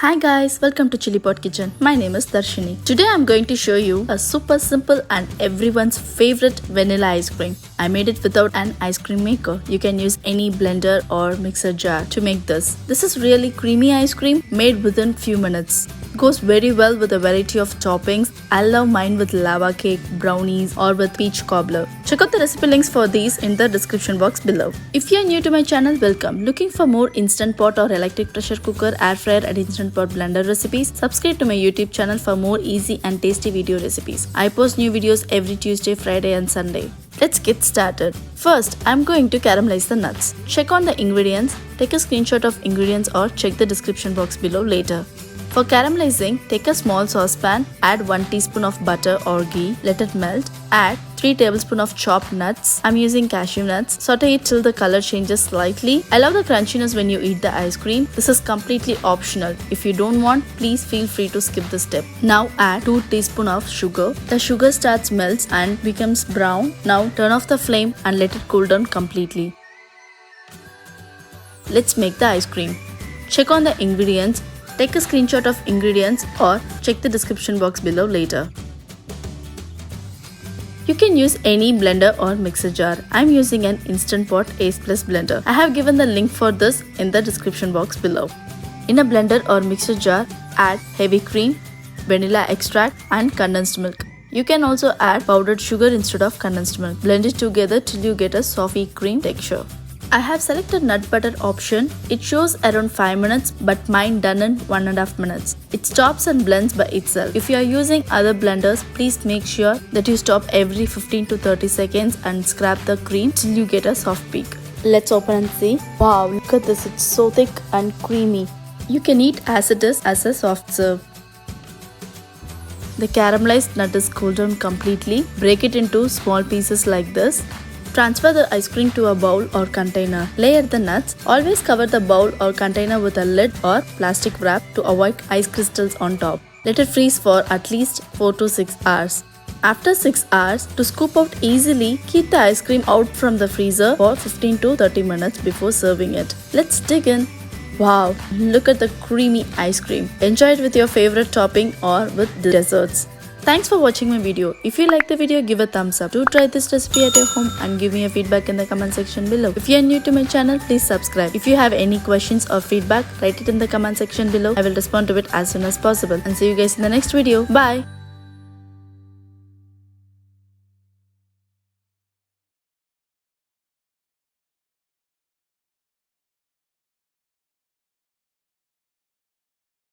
Hi guys, welcome to Chili Pot Kitchen. My name is Darshini. Today I'm going to show you a super simple and everyone's favorite vanilla ice cream. I made it without an ice cream maker. You can use any blender or mixer jar to make this. This is really creamy ice cream made within few minutes. Goes very well with a variety of toppings. I love mine with lava cake, brownies or with peach cobbler. Check out the recipe links for these in the description box below. If you are new to my channel, welcome. Looking for more instant pot or electric pressure cooker, air fryer and instant pot blender recipes? Subscribe to my YouTube channel for more easy and tasty video recipes. I post new videos every Tuesday, Friday and Sunday. Let's get started. First, I'm going to caramelize the nuts. Check on the ingredients, take a screenshot of ingredients or check the description box below later. For caramelizing, take a small saucepan, add 1 teaspoon of butter or ghee, let it melt, add 3 tablespoons of chopped nuts. I'm using cashew nuts. Saute it till the color changes slightly. I love the crunchiness when you eat the ice cream. This is completely optional. If you don't want, please feel free to skip this step. Now add 2 teaspoons of sugar. The sugar starts melts and becomes brown. Now turn off the flame and let it cool down completely. Let's make the ice cream. Check on the ingredients. Take a screenshot of ingredients or check the description box below later. You can use any blender or mixer jar. I'm using an Instant Pot Ace Plus blender. I have given the link for this in the description box below. In a blender or mixer jar, add heavy cream, vanilla extract and condensed milk. You can also add powdered sugar instead of condensed milk. Blend it together till you get a soft cream texture. I have selected nut butter option. It shows around 5 minutes but mine done in 1.5 minutes. It stops and blends by itself. If you are using other blenders, please make sure that you stop every 15 to 30 seconds and scrap the cream till you get a soft peak. Let's open and see. Wow, look at this, it's so thick and creamy. You can eat as it is as a soft serve. The caramelized nut is cooled down completely. Break it into small pieces like this. Transfer the ice cream to a bowl or container. Layer the nuts. Always cover the bowl or container with a lid or plastic wrap to avoid ice crystals on top. Let it freeze for at least 4 to 6 hours. After 6 hours, to scoop out easily, keep the ice cream out from the freezer for 15 to 30 minutes before serving it. Let's dig in. Wow, look at the creamy ice cream. Enjoy it with your favorite topping or with desserts. Thanks for watching my video. If you like the video, give a thumbs up. Do try this recipe at your home and give me a feedback in the comment section below. If you are new to my channel, please subscribe. If you have any questions or feedback, write it in the comment section below. I will respond to it as soon as possible. And see you guys in the next video. Bye.